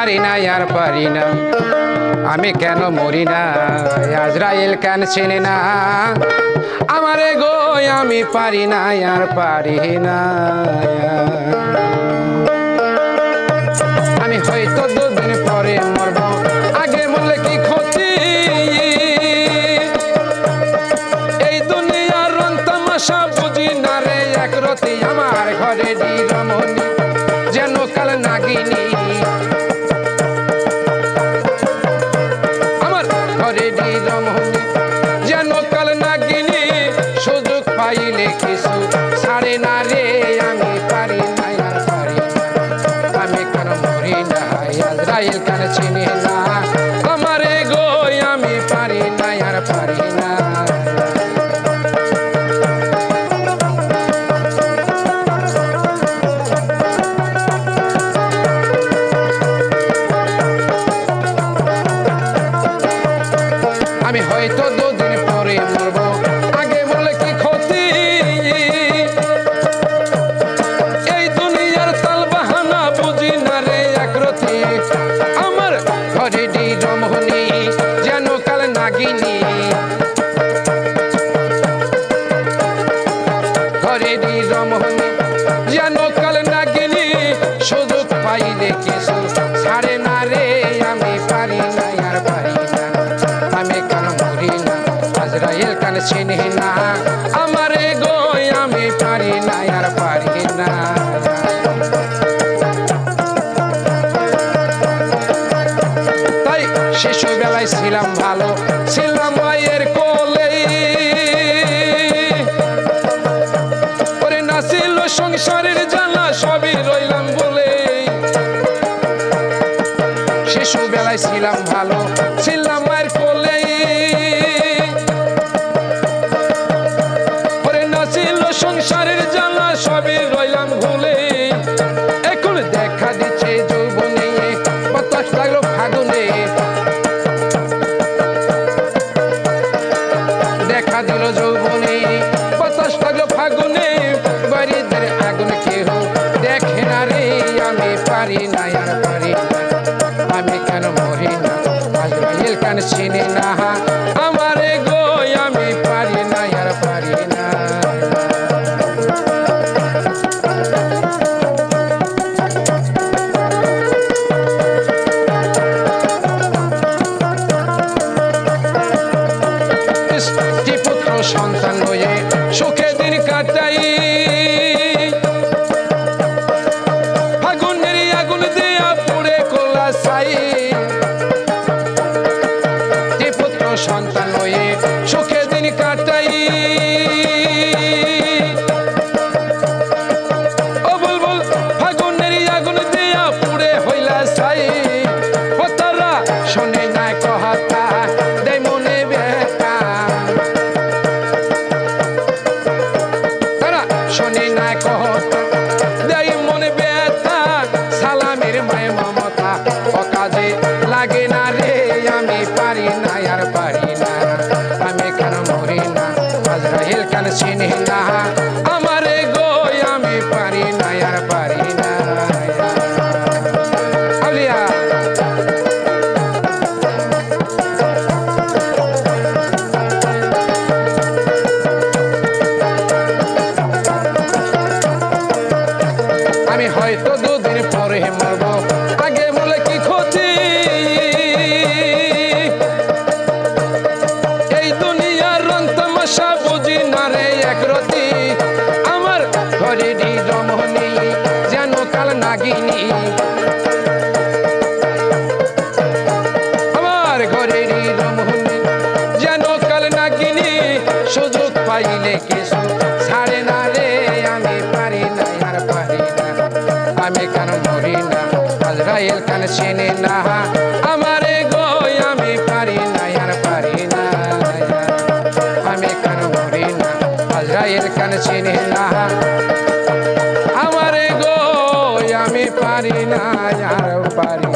পারি না আর পারি না আমি কেন মরি না আজরাইল কেন চেনে না আমারে গো আমি পারি না আর পারি না আমি হয়তো দুদিন পরে মরব আগে মরলে কি ক্ষতি এই দুনিয়ার রং তামাশা বুঝি না রে একরতি আমার ঘরে রমণী যেন কাল নাগিনী আমার ঘরে রমণী যেন কাল নাগিনী সুযোগ পাইলে কিছু ছাড়ে না রে আমি পারি না আর পারি না আমি কেন মরি না আজরাইল কেন চিনি না আমারে গো আমি পারি না আর পারি না আমি হয়তো দুদিন পরে মরব আগে বলে কি ক্ষতি এই দুনিয়ার তাল বাহানা বুঝি না রে একরতি আমার ঘরে রমণী যেন কাল নাগিনী ঘরে রমণী যেন কাল নাগিনী সুযোগ পাইলে কিছু ছাড়ে না রে আমি পারি না আর পারি না আমি কেন মরি না আজরাইল কেন চিনি না আমারে গো আমি পারি না আর পারি না তাই শিশুবেলায় ছিলাম ভালো ছিলাম মায়ের কোলে ওরে না ছিল সংসারের জ্বালা সবই রইলাম বলে শিশুবেলায় ছিলাম ভালো ছিলাম মায়ের কোলে ওরে না ছিল সংসারের জ্বালা সবই রইলাম ভুলে এখন দেখা দিচ্ছে যৌবনে বাতাস লাগলো ফাগুনে দেখা দিল যৌবনে বাতাস লাগলো ফাগুনে বাড়িদের আগুন কেহ দেখে না রে আমি পারি না আর পারি না আমি কেন মরি না আজরাইল কেন চিনি না আমারে গো আমি পারি না আর পারি না পুত্র সন্তান হয়ে সুখে দিন কাটাই ফাগুনের আগুন দিয়া পুড়ে কোলা ছাই পুত্র সন্তান হয়ে সুখে দিন কাটাই ও বুলবুল ফাগুনের আগুন দিয়া পুড়ে হইলা ছাই ও তারা শোনে না কথা দেয় মনে ব্যথা তারা শোনে না কথা দেয় মনে ব্যথা সালামের মায় মমতা অকাজে লাগে না রে আমি পারি না আর পারি না আমি কেন মরি না আজরাইল কেন চিনি না আমারে গো আমি পারি না আর পারি না আউলিয়া আমি হয়তো দুদিন পরে মরব আগে বলে কি ক্ষতি এই দুনিয়ার রং তামাশা বুঝি না রে একরতি আমার ঘরে রমণী যেন কাল নাগিনী আমার ঘরে রমণী যেন কাল নাগিনী সুযোগ পাইলে কিছু ছাড়ে না রে আমি পারি না আর পারি না আমি কেন মরি না আজরাইল কেন চিনি না আমারে গো আমি পারি না আর পারি না আমি কেন মরি না আজরাইল কেন চিনি না আমারে গো আমি পারি না আর পারি